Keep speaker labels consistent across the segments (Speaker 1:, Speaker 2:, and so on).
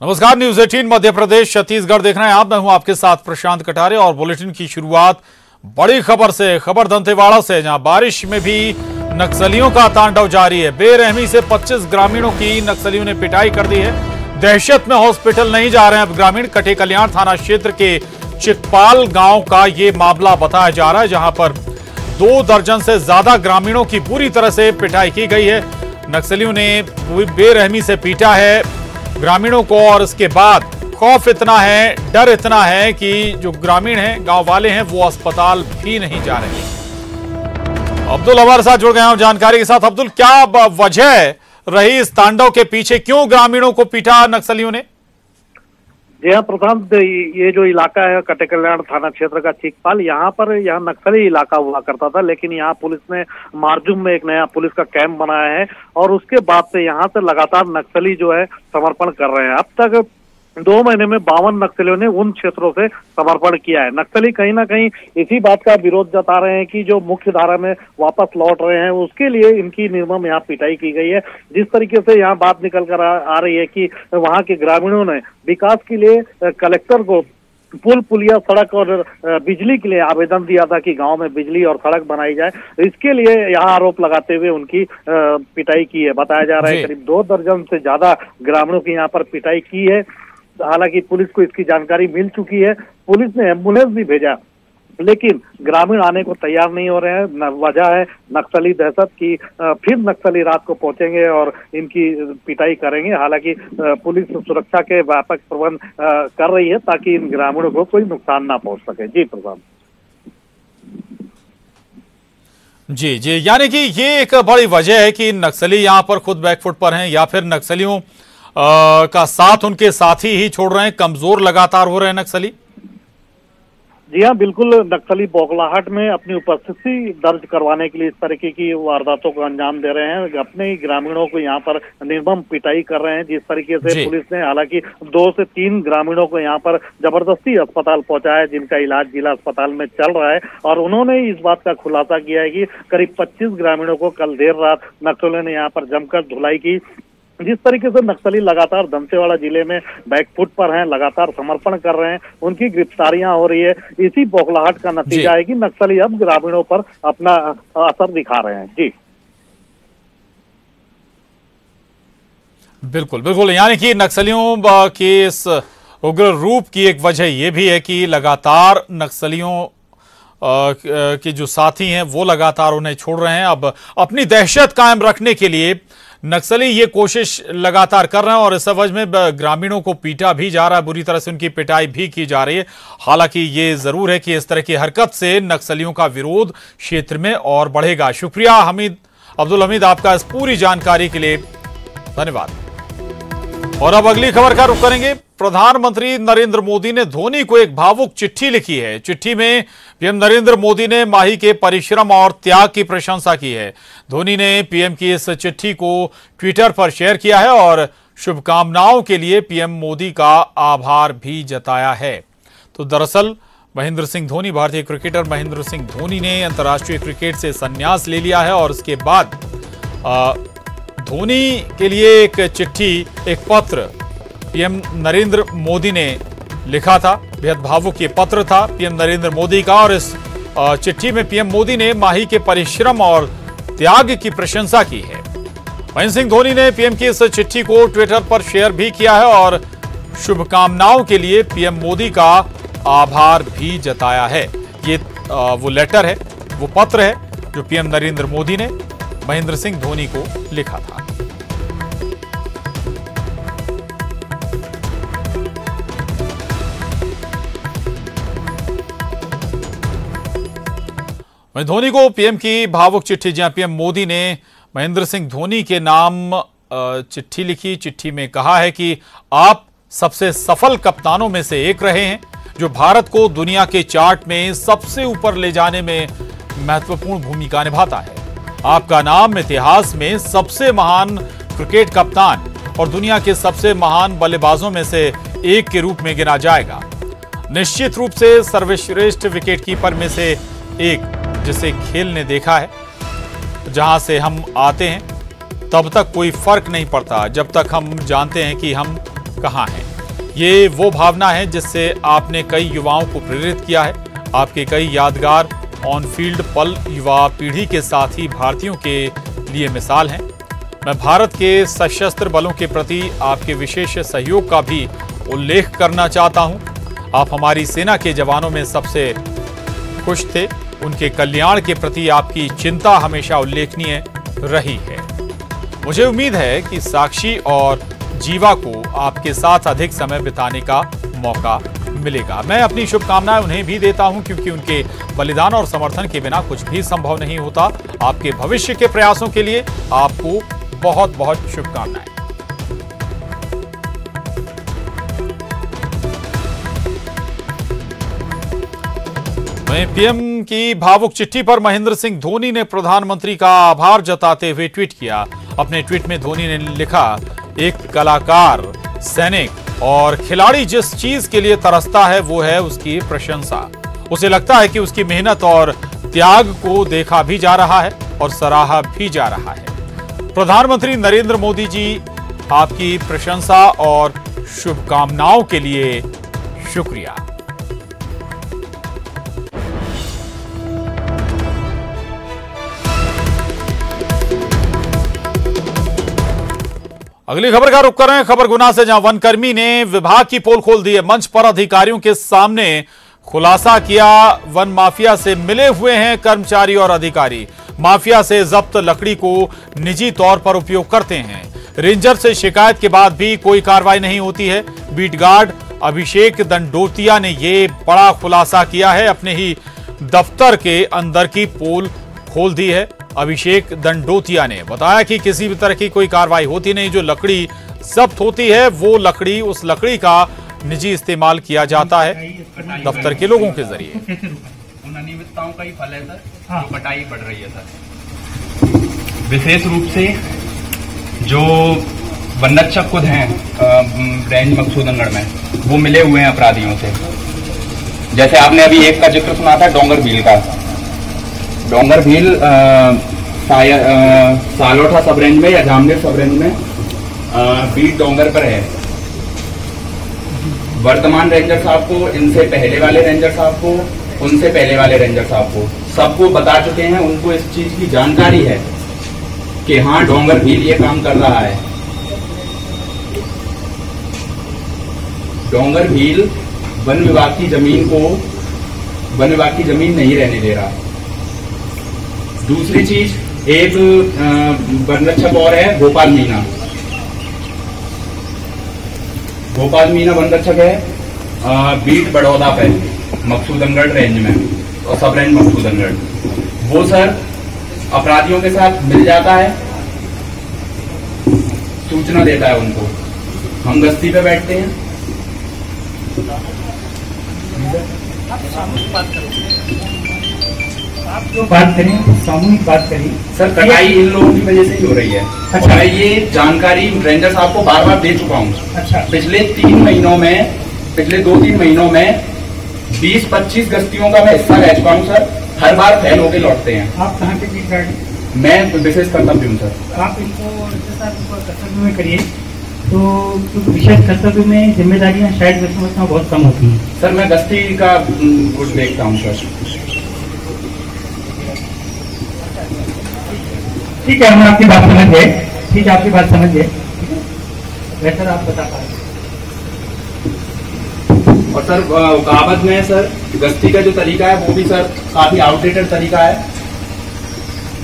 Speaker 1: नमस्कार, न्यूज 18 मध्य प्रदेश छत्तीसगढ़ देख रहे हैं आप। मैं हूं आपके साथ प्रशांत कटारे और बुलेटिन की शुरुआत बड़ी खबर से, खबर दंतेवाड़ा से, जहां बारिश में भी नक्सलियों का तांडव जारी है। बेरहमी से 25 ग्रामीणों की नक्सलियों ने पिटाई कर दी है। दहशत में हॉस्पिटल नहीं जा रहे हैं अब ग्रामीण। कटे कल्याण थाना क्षेत्र के चिकपाल गांव का ये मामला बताया जा रहा है, जहां पर 2 दर्जन से ज्यादा ग्रामीणों की बुरी तरह से पिटाई की गई है। नक्सलियों ने बेरहमी से पीटा है ग्रामीणों को, और इसके बाद खौफ इतना है, डर इतना है कि जो ग्रामीण हैं, गांव वाले हैं, वो अस्पताल भी नहीं जा रहे हैं। अब्दुल हमारे साथ जुड़ गए हैं जानकारी के साथ। अब्दुल, क्या वजह रही इस तांडव के पीछे? क्यों ग्रामीणों को पीटा नक्सलियों ने?
Speaker 2: जी हाँ प्रशांत, ये जो इलाका है कटे कल्याण थाना क्षेत्र का चिकपाल, यहाँ नक्सली इलाका हुआ करता था, लेकिन यहाँ पुलिस ने मारजूम में एक नया पुलिस का कैंप बनाया है और उसके बाद से यहाँ से लगातार नक्सली जो है समर्पण कर रहे हैं। अब तक 2 महीने में 52 नक्सलियों ने उन क्षेत्रों से समर्पण किया है। नक्सली कहीं ना कहीं इसी बात का विरोध जता रहे हैं कि जो मुख्य धारा में वापस लौट रहे हैं, उसके लिए इनकी निर्मम यहाँ पिटाई की गई है। जिस तरीके से यहाँ बात निकल कर आ रही है कि वहाँ के ग्रामीणों ने विकास के लिए कलेक्टर को पुल पुलिया सड़क और बिजली के लिए आवेदन दिया था कि गांव में बिजली और सड़क बनाई जाए। इसके लिए यहाँ आरोप लगाते हुए उनकी पिटाई की है। बताया जा रहा है करीब 2 दर्जन से ज्यादा ग्रामीणों की यहाँ पर पिटाई की है। हालांकि पुलिस को इसकी जानकारी मिल चुकी है, पुलिस ने एम्बुलेंस भी भेजा, लेकिन ग्रामीण आने को तैयार नहीं हो रहे हैं। वजह है नक्सली दहशत की, फिर नक्सली रात को पहुंचेंगे और इनकी पिटाई करेंगे। हालांकि पुलिस सुरक्षा के व्यापक प्रबंध कर रही है ताकि इन ग्रामीणों को कोई नुकसान ना पहुंच सके। जी प्रशांत।
Speaker 1: जी, यानी कि ये एक बड़ी वजह है कि नक्सली यहाँ पर खुद बैकफुट पर हैं, या फिर नक्सलियों का साथ उनके साथी ही छोड़ रहे हैं, कमजोर लगातार हो रहे हैं नक्सली।
Speaker 2: जी हाँ बिल्कुल, नक्सली बौखलाहट में अपनी उपस्थिति दर्ज करवाने के लिए इस तरीके की वारदातों को अंजाम दे रहे हैं। अपने ही ग्रामीणों को यहाँ पर निर्मम पिटाई कर रहे हैं। जिस तरीके से पुलिस ने हालांकि 2 से 3 ग्रामीणों को यहाँ पर जबरदस्ती अस्पताल पहुंचाया, जिनका इलाज जिला अस्पताल में चल रहा है, और उन्होंने इस बात का खुलासा किया है कि करीब 25 ग्रामीणों को कल देर रात नक्सलियों ने यहाँ पर जमकर धुलाई की। जिस तरीके से नक्सली लगातार दंतेवाड़ा जिले में बैकफुट पर हैं, लगातार समर्पण कर रहे हैं, उनकी गिरफ्तारियां हो रही है, इसी बौखलाहट का नतीजा है कि नक्सली अब ग्रामीणों पर अपना असर दिखा रहे हैं। जी
Speaker 1: बिल्कुल, यानी कि नक्सलियों के इस उग्र रूप की एक वजह यह भी है कि लगातार नक्सलियों के जो साथी हैं वो लगातार उन्हें छोड़ रहे हैं। अब अपनी दहशत कायम रखने के लिए नक्सली ये कोशिश लगातार कर रहे हैं, और इस एवज में ग्रामीणों को पीटा भी जा रहा है, बुरी तरह से उनकी पिटाई भी की जा रही है। हालांकि ये जरूर है कि इस तरह की हरकत से नक्सलियों का विरोध क्षेत्र में और बढ़ेगा। शुक्रिया अब्दुल हमीद, आपका इस पूरी जानकारी के लिए धन्यवाद। और अब अगली खबर का रुख करेंगे। प्रधानमंत्री नरेंद्र मोदी ने धोनी को एक भावुक चिट्ठी लिखी है। चिट्ठी में पीएम नरेंद्र मोदी ने माही के परिश्रम और त्याग की प्रशंसा की है। धोनी ने पीएम की इस चिट्ठी को ट्विटर पर शेयर किया है और शुभकामनाओं के लिए पीएम मोदी का आभार भी जताया है। तो दरअसल महेंद्र सिंह धोनी, भारतीय क्रिकेटर महेंद्र सिंह धोनी ने अंतर्राष्ट्रीय क्रिकेट से संन्यास ले लिया है, और उसके बाद धोनी के लिए एक चिट्ठी, एक पत्र पीएम नरेंद्र मोदी ने लिखा था। बेहद भावुक ये पत्र था पीएम नरेंद्र मोदी का, और इस चिट्ठी में पीएम मोदी ने माही के परिश्रम और त्याग की प्रशंसा की है। महेंद्र सिंह धोनी ने पीएम की इस चिट्ठी को ट्विटर पर शेयर भी किया है और शुभकामनाओं के लिए पीएम मोदी का आभार भी जताया है। ये वो लेटर है, वो पत्र है जो पीएम नरेंद्र मोदी ने महेंद्र सिंह धोनी को लिखा था। धोनी को पीएम की भावुक चिट्ठी, जहां पीएम मोदी ने महेंद्र सिंह धोनी के नाम चिट्ठी लिखी। चिट्ठी में कहा है कि आप सबसे सफल कप्तानों में से एक रहे हैं, जो भारत को दुनिया के चार्ट में सबसे ऊपर ले जाने में महत्वपूर्ण भूमिका निभाता है। आपका नाम इतिहास में सबसे महान क्रिकेट कप्तान और दुनिया के सबसे महान बल्लेबाजों में से एक के रूप में गिना जाएगा। निश्चित रूप से सर्वश्रेष्ठ विकेटकीपर में से एक जिसे खेल ने देखा है। जहां से हम आते हैं तब तक कोई फर्क नहीं पड़ता, जब तक हम जानते हैं कि हम कहां हैं। ये वो भावना है जिससे आपने कई युवाओं को प्रेरित किया है। आपके कई यादगार ऑन फील्ड पल युवा पीढ़ी के साथ ही भारतीयों के लिए मिसाल हैं। मैं भारत के सशस्त्र बलों के प्रति आपके विशेष सहयोग का भी उल्लेख करना चाहता हूं। आप हमारी सेना के जवानों में सबसे खुश थे। उनके कल्याण के प्रति आपकी चिंता हमेशा उल्लेखनीय रही है। मुझे उम्मीद है कि साक्षी और जीवा को आपके साथ अधिक समय बिताने का मौका मिलेगा। मैं अपनी शुभकामनाएं उन्हें भी देता हूं, क्योंकि उनके बलिदान और समर्थन के बिना कुछ भी संभव नहीं होता। आपके भविष्य के प्रयासों के लिए आपको बहुत बहुत शुभकामनाएं। वहीं पीएम की भावुक चिट्ठी पर महेंद्र सिंह धोनी ने प्रधानमंत्री का आभार जताते हुए ट्वीट किया। अपने ट्वीट में धोनी ने लिखा, एक कलाकार, सैनिक और खिलाड़ी जिस चीज के लिए तरसता है वो है उसकी प्रशंसा। उसे लगता है कि उसकी मेहनत और त्याग को देखा भी जा रहा है और सराहा भी जा रहा है। प्रधानमंत्री नरेंद्र मोदी जी, आपकी प्रशंसा और शुभकामनाओं के लिए शुक्रिया। अगली खबर का रुख कर रहे हैं खबर गुना से, जहां वनकर्मी ने विभाग की पोल खोल दी है। मंच पर अधिकारियों के सामने खुलासा किया, वन माफिया से मिले हुए हैं कर्मचारी और अधिकारी। माफिया से जब्त लकड़ी को निजी तौर पर उपयोग करते हैं। रेंजर से शिकायत के बाद भी कोई कार्रवाई नहीं होती है। बीट गार्ड अभिषेक दंडोतिया ने यह बड़ा खुलासा किया है। अपने ही दफ्तर के अंदर की पोल खोल दी है। अभिषेक दंडोतिया ने बताया कि किसी भी तरह की कोई कार्रवाई होती नहीं। जो लकड़ी जब्त होती है वो लकड़ी, उस लकड़ी का निजी इस्तेमाल किया जाता है दफ्तर के लोगों के जरिए।
Speaker 3: उन अनियमितताओं का ही फल है सर, जो कटाई बढ़ रही है सर। विशेष रूप से जो वनरक्षक खुद हैं रेंज मकसूदनगढ़ में, वो मिले हुए हैं अपराधियों से। जैसे आपने अभी एक का जिक्र सुना था डोंगर भील का। डोंगर भील सालोठा सब रेंज में या जामनेर सब रेंज में बीट डोंगर पर है। वर्तमान रेंजर साहब को, इनसे पहले वाले रेंजर साहब को, उनसे पहले वाले रेंजर साहब को, सबको बता चुके हैं। उनको इस चीज की जानकारी है कि हाँ डोंगर भील ये काम कर रहा है। डोंगर भील वन विभाग की जमीन को, वन विभाग की जमीन नहीं रहने दे रहा। दूसरी चीज, एक वनरक्षक और है गोपाल मीना। गोपाल मीना वनरक्षक है बीट बड़ौदा पे मकसूदनगढ़ रेंज में और सब रेंज मकसूदनगढ़। वो सर अपराधियों के साथ मिल जाता है, सूचना देता है उनको। हम गश्ती पे बैठते हैं।
Speaker 4: आप जो बात करें सामूहिक बात करें
Speaker 3: सर, कटाई इन लोगों की वजह से ही हो रही है।
Speaker 4: अच्छा।
Speaker 3: मैं ये जानकारी रेंजर साहब को बार बार दे चुका हूँ।
Speaker 4: अच्छा।
Speaker 3: पिछले 2-3 महीनों में 20-25 गश्तियों का मैं हिस्सा रह चुका हूँ सर। हर बार फेल होके लौटते हैं।
Speaker 4: आप कहाँ के बीट गार्ड?
Speaker 3: मैं विशेष कर्तव्य हूँ सर।
Speaker 4: आप इनको कर्तव्य में करिए तो विशेष कर्तव्य में जिम्मेदारियां शायद मैं समझता हूँ बहुत कम होती हैं।
Speaker 3: सर मैं गश्ती का कुछ देखता हूँ सर।
Speaker 4: ठीक है, हम आपकी बात समझ गए। ठीक है, आपकी बात समझ गए। वैसे आप बता पा रहे।
Speaker 3: और सर कहावत में सर गश्ती का जो तरीका है वो भी सर काफी आउटडेटेड तरीका है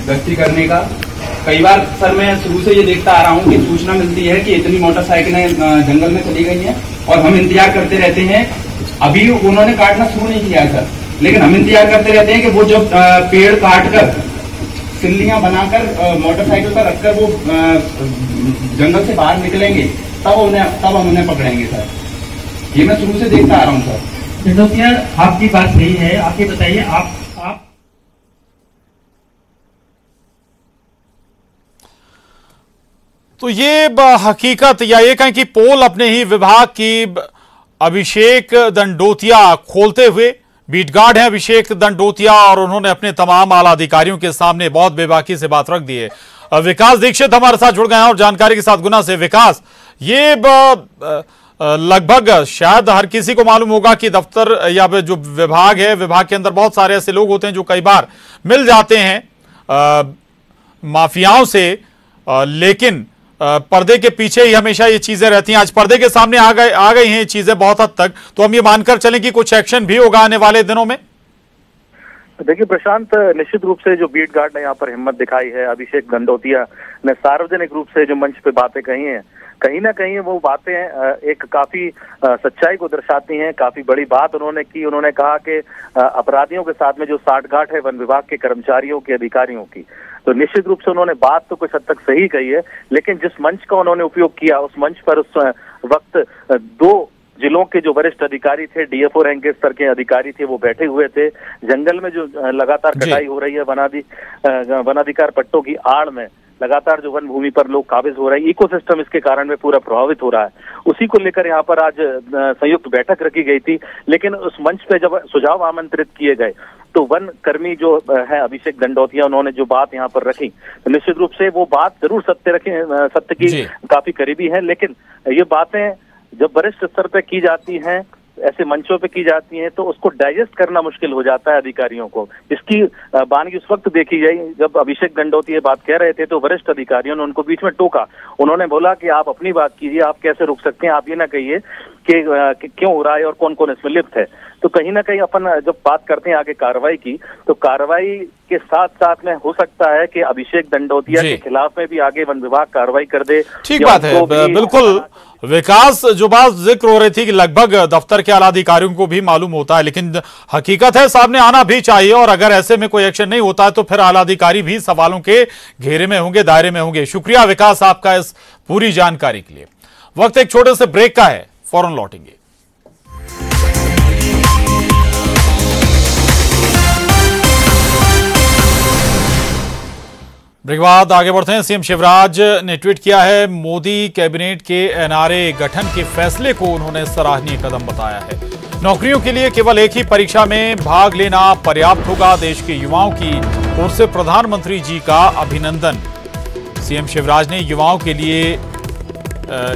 Speaker 3: गश्ती करने का। कई बार सर मैं शुरू से ये देखता आ रहा हूँ कि सूचना मिलती है कि इतनी मोटरसाइकिलें जंगल में चली गई हैं और हम इंतजार करते रहते हैं। अभी उन्होंने काटना शुरू नहीं किया है सर, लेकिन हम इंतजार करते रहते हैं कि वो जब पेड़ काट कर सिल्लियां बनाकर मोटरसाइकिल पर रखकर वो जंगल से बाहर निकलेंगे, तब हम उन्हें पकड़ेंगे सर। ये मैं शुरू से देखता आ रहा हूँ सर।
Speaker 4: दंडोतिया, आपकी बात सही है। आप ये बताइए, आप
Speaker 1: तो ये हकीकत या ये कहें कि पोल अपने ही विभाग की अभिषेक दंडोतिया खोलते हुए, बीट गार्ड हैं अभिषेक दंडोतिया और उन्होंने अपने तमाम आला अधिकारियों के सामने बहुत बेबाकी से बात रख दी है। विकास दीक्षित हमारे साथ जुड़ गए हैं और जानकारी के साथ गुना से। विकास, ये लगभग शायद हर किसी को मालूम होगा कि दफ्तर या जो विभाग है, विभाग के अंदर बहुत सारे ऐसे लोग होते हैं जो कई बार मिल जाते हैं माफियाओं से, लेकिन पर्दे के पीछे ही हमेशा ये चीजें रहती हैं। आज पर्दे के सामने आ गई हैं ये चीजें बहुत हद तक, तो हम ये मानकर चलें कि कुछ एक्शन भी होगा आने वाले दिनों में।
Speaker 5: देखिए प्रशांत, निश्चित रूप से जो बीट गार्ड ने यहाँ पर हिम्मत दिखाई है, अभिषेक दंडोतिया ने सार्वजनिक रूप से जो मंच पे बातें कही हैं, कहीं ना कहीं वो बातें एक काफी सच्चाई को दर्शाती हैं। काफी बड़ी बात उन्होंने की। उन्होंने कहा कि अपराधियों के साथ में जो साठगांठ है वन विभाग के कर्मचारियों के, अधिकारियों की, तो निश्चित रूप से उन्होंने बात तो कुछ हद तक सही कही है, लेकिन जिस मंच का उन्होंने उपयोग किया, उस मंच पर उस वक्त 2 जिलों के जो वरिष्ठ अधिकारी थे, डीएफओ रैंक के स्तर के अधिकारी थे, वो बैठे हुए थे। जंगल में जो लगातार कटाई हो रही है वनाधिकार पट्टों की आड़ में, लगातार जो वन भूमि पर लोग काबिज हो रहे हैं, इकोसिस्टम इसके कारण में पूरा प्रभावित हो रहा है। उसी को लेकर यहाँ पर आज संयुक्त बैठक रखी गई थी। लेकिन उस मंच पे जब सुझाव आमंत्रित किए गए तो वन कर्मी जो है अभिषेक दंडोतिया, उन्होंने जो बात यहाँ पर रखी, तो निश्चित रूप से वो बात जरूर सत्य की काफी करीबी है। लेकिन ये बातें जब वरिष्ठ स्तर पे की जाती हैं, ऐसे मंचों पे की जाती हैं, तो उसको डाइजेस्ट करना मुश्किल हो जाता है अधिकारियों को। इसकी बानगी उस वक्त देखी गई जब अभिषेक दंडोतिया ये बात कह रहे थे, तो वरिष्ठ अधिकारियों ने उनको बीच में टोका। उन्होंने बोला कि आप अपनी बात कीजिए, आप कैसे रुक सकते हैं, आप ये ना कहिए कि क्यों हो रहा है और कौन कौन इसमें लिप्त है। तो कहीं ना कहीं अपन जब बात करते हैं आगे कार्रवाई की, तो कार्रवाई के साथ साथ में हो सकता है कि अभिषेक दंडोतिया के खिलाफ में भी आगे वन विभाग कार्रवाई कर दे।
Speaker 1: ठीक बात है, बिल्कुल विकास। जो बात जिक्र हो रही थी कि लगभग दफ्तर के आला अधिकारियों को भी मालूम होता है, लेकिन हकीकत है सामने आना भी चाहिए, और अगर ऐसे में कोई एक्शन नहीं होता है तो फिर आला अधिकारी भी सवालों के घेरे में होंगे, दायरे में होंगे। शुक्रिया विकास आपका इस पूरी जानकारी के लिए। वक्त एक छोटे से ब्रेक का है, फौरन लौटेंगे। ब्रेक बाद आगे बढ़ते हैं। सीएम शिवराज ने ट्वीट किया है, मोदी कैबिनेट के एनआरए गठन के फैसले को उन्होंने सराहनीय कदम बताया है। नौकरियों के लिए केवल एक ही परीक्षा में भाग लेना पर्याप्त होगा। देश के युवाओं की ओर से प्रधानमंत्री जी का अभिनंदन। सीएम शिवराज ने युवाओं के लिए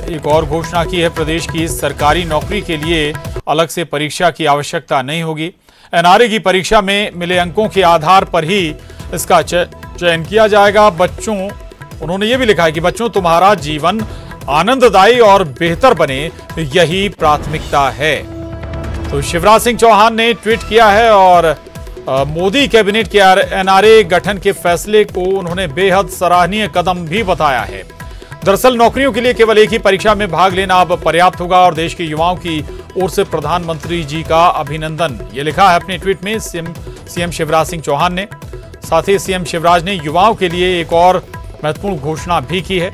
Speaker 1: एक और घोषणा की है, प्रदेश की सरकारी नौकरी के लिए अलग से परीक्षा की आवश्यकता नहीं होगी। एनआरए की परीक्षा में मिले अंकों के आधार पर ही इसका चयन किया जाएगा। बच्चों, उन्होंने ये भी लिखा है कि बच्चों तुम्हारा जीवन आनंददायी और बेहतर बने, यही प्राथमिकता है। तो शिवराज सिंह चौहान ने ट्वीट किया है और मोदी कैबिनेट के एनआरए गठन के फैसले को उन्होंने बेहद सराहनीय कदम भी बताया है। दरअसल नौकरियों के लिए केवल एक ही परीक्षा में भाग लेना अब पर्याप्त होगा और देश के युवाओं की ओर से प्रधानमंत्री जी का अभिनंदन, ये लिखा है अपने ट्वीट में सीएम शिवराज सिंह चौहान ने। साथ ही सीएम शिवराज ने युवाओं के लिए एक और महत्वपूर्ण घोषणा भी की है।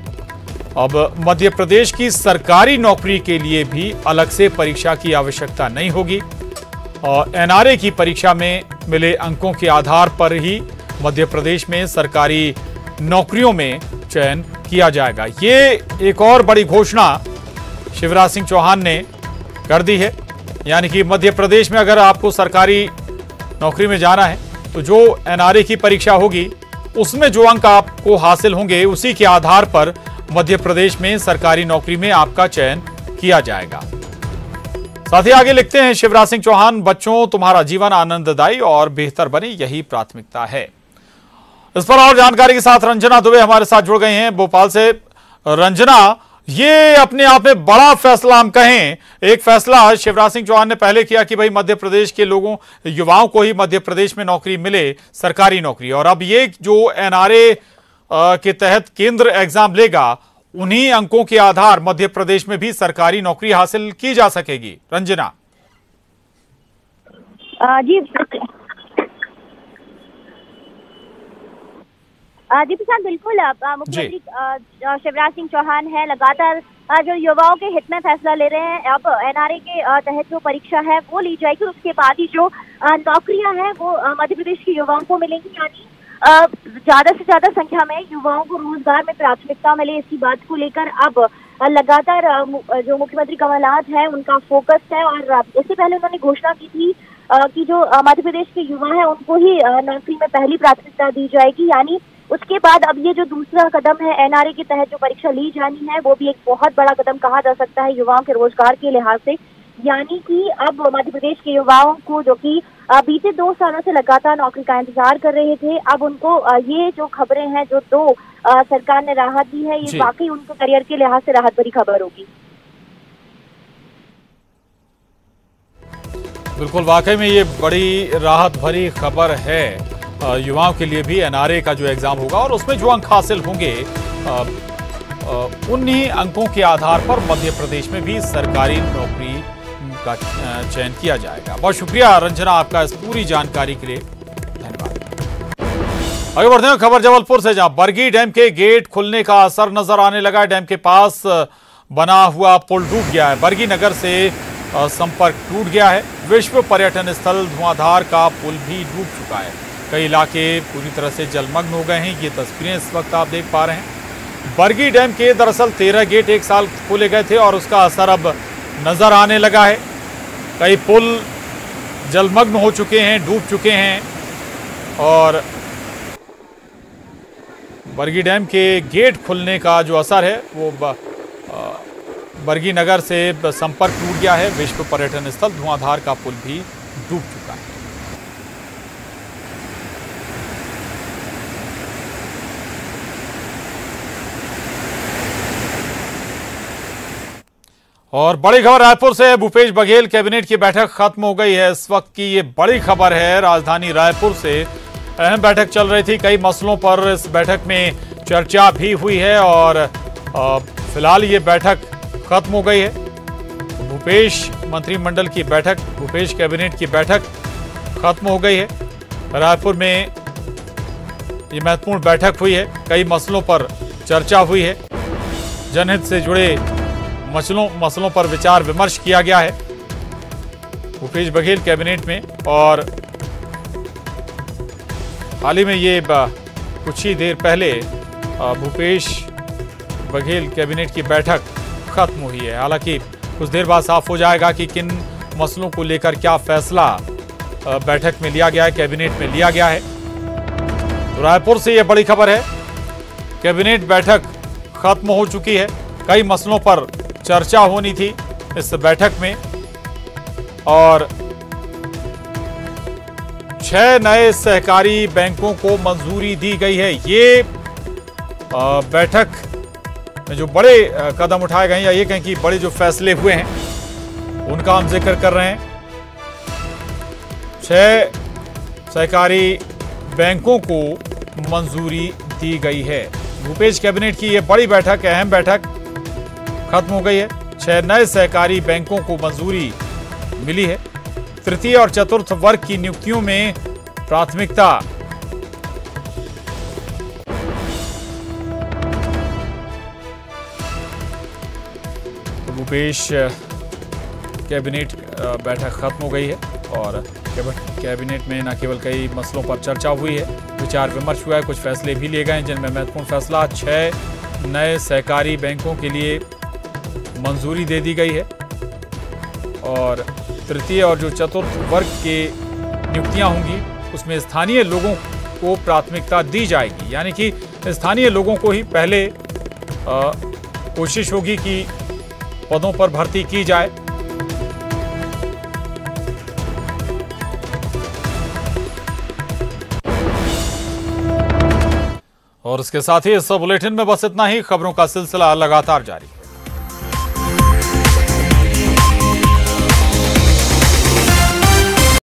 Speaker 1: अब मध्य प्रदेश की सरकारी नौकरी के लिए भी अलग से परीक्षा की आवश्यकता नहीं होगी और एनआरए की परीक्षा में मिले अंकों के आधार पर ही मध्य प्रदेश में सरकारी नौकरियों में चयन किया जाएगा। ये एक और बड़ी घोषणा शिवराज सिंह चौहान ने कर दी है, यानी कि मध्य प्रदेश में अगर आपको सरकारी नौकरी में जाना है तो जो एनआरए की परीक्षा होगी उसमें जो अंक आपको हासिल होंगे उसी के आधार पर मध्य प्रदेश में सरकारी नौकरी में आपका चयन किया जाएगा। साथ ही आगे लिखते हैं शिवराज सिंह चौहान, बच्चों तुम्हारा जीवन आनंददायी और बेहतर बने, यही प्राथमिकता है। इस पर और जानकारी के साथ रंजना दुबे हमारे साथ जुड़ गई हैं भोपाल से। रंजना, ये अपने आप में बड़ा फैसला हम कहें, एक फैसला शिवराज सिंह चौहान ने पहले किया कि भाई मध्य प्रदेश के लोगों, युवाओं को ही मध्य प्रदेश में नौकरी मिले, सरकारी नौकरी, और अब ये जो एनआरए के तहत केंद्र एग्जाम लेगा उन्हीं अंकों के आधार मध्य प्रदेश में भी सरकारी नौकरी हासिल की जा सकेगी। रंजना
Speaker 6: जी जी प्रशांत, बिल्कुल मुख्यमंत्री शिवराज सिंह चौहान है लगातार जो युवाओं के हित में फैसला ले रहे हैं। अब एनआरए के तहत जो परीक्षा है वो ली जाएगी, उसके बाद ही जो नौकरियां हैं वो मध्य प्रदेश के युवाओं को मिलेंगी, यानी ज्यादा से ज्यादा संख्या में युवाओं को रोजगार में प्राथमिकता मिले। इसी बात को लेकर अब लगातार जो मुख्यमंत्री कमलनाथ है उनका फोकस है, और इससे पहले उन्होंने घोषणा की थी कि जो मध्य प्रदेश के युवा हैं उनको ही नौकरी में पहली प्राथमिकता दी जाएगी, यानी उसके बाद अब ये जो दूसरा कदम है एनआरए के तहत जो परीक्षा ली जानी है, वो भी एक बहुत बड़ा कदम कहा जा सकता है युवाओं के रोजगार के लिहाज से। यानी कि अब मध्य प्रदेश के युवाओं को जो कि बीते 2 सालों से लगातार नौकरी का इंतजार कर रहे थे, अब उनको ये जो खबरें हैं जो 2 सरकार ने राहत दी है, ये वाकई उनको करियर के लिहाज से राहत भरी खबर होगी।
Speaker 1: बिल्कुल, वाकई में ये बड़ी राहत भरी खबर है युवाओं के लिए भी। एनआरए का जो एग्जाम होगा और उसमें जो अंक हासिल होंगे, उन्हीं अंकों के आधार पर मध्य प्रदेश में भी सरकारी नौकरी का चयन किया जाएगा। बहुत शुक्रिया रंजना आपका इस पूरी जानकारी के लिए, धन्यवाद। आगे बढ़ते हैं खबर जबलपुर से, जहां बरगी डैम के गेट खुलने का असर नजर आने लगा। डैम के पास बना हुआ पुल डूब गया है। बरगी नगर से संपर्क टूट गया है। विश्व पर्यटन स्थल धुआंधार का पुल भी डूब चुका है। कई इलाके पूरी तरह से जलमग्न हो गए हैं। ये तस्वीरें इस वक्त आप देख पा रहे हैं। बरगी डैम के दरअसल 13 गेट एक साल खोले गए थे और उसका असर अब नजर आने लगा है। कई पुल जलमग्न हो चुके हैं, डूब चुके हैं और बरगी डैम के गेट खुलने का जो असर है वो बरगी नगर से संपर्क टूट गया है। विश्व पर्यटन स्थल धुआंधार का पुल भी डूब चुका है। और बड़ी खबर रायपुर से, भूपेश बघेल कैबिनेट की बैठक खत्म हो गई है। इस वक्त की ये बड़ी खबर है। राजधानी रायपुर से अहम बैठक चल रही थी। कई मसलों पर इस बैठक में चर्चा भी हुई है और फिलहाल ये बैठक खत्म हो गई है। भूपेश मंत्रिमंडल की बैठक, भूपेश कैबिनेट की बैठक खत्म हो गई है। रायपुर में ये महत्वपूर्ण बैठक हुई है। कई मसलों पर चर्चा हुई है। जनहित से जुड़े मसलों पर विचार विमर्श किया गया है भूपेश बघेल कैबिनेट में। और हाल ही में ये कुछ ही देर पहले भूपेश बघेल कैबिनेट की बैठक खत्म हुई है। हालांकि कुछ देर बाद साफ हो जाएगा कि किन मसलों को लेकर क्या फैसला बैठक में लिया गया है, कैबिनेट में लिया गया है। तो रायपुर से यह बड़ी खबर है। कैबिनेट बैठक खत्म हो चुकी है। कई मसलों पर चर्चा होनी थी इस बैठक में और 6 नए सहकारी बैंकों को मंजूरी दी गई है। ये बैठक में जो बड़े कदम उठाए गए हैं या ये कहें कि बड़े जो फैसले हुए हैं उनका हम जिक्र कर रहे हैं। 6 सहकारी बैंकों को मंजूरी दी गई है। भूपेश कैबिनेट की ये बड़ी बैठक, अहम बैठक खत्म हो गई है। 6 नए सहकारी बैंकों को मंजूरी मिली है। तृतीय और चतुर्थ वर्ग की नियुक्तियों में प्राथमिकता भूपेश कैबिनेट बैठक खत्म हो गई है और कैबिनेट में न केवल कई मसलों पर चर्चा हुई है, विचार विमर्श हुआ है, कुछ फैसले भी लिए गए हैं जिनमें महत्वपूर्ण फैसला 6 नए सहकारी बैंकों के लिए मंजूरी दे दी गई है और तृतीय और जो चतुर्थ वर्ग के नियुक्तियां होंगी उसमें स्थानीय लोगों को प्राथमिकता दी जाएगी। यानी कि स्थानीय लोगों को ही पहले कोशिश होगी कि पदों पर भर्ती की जाए। और इसके साथ ही इस बुलेटिन में बस इतना ही। खबरों का सिलसिला लगातार जारी।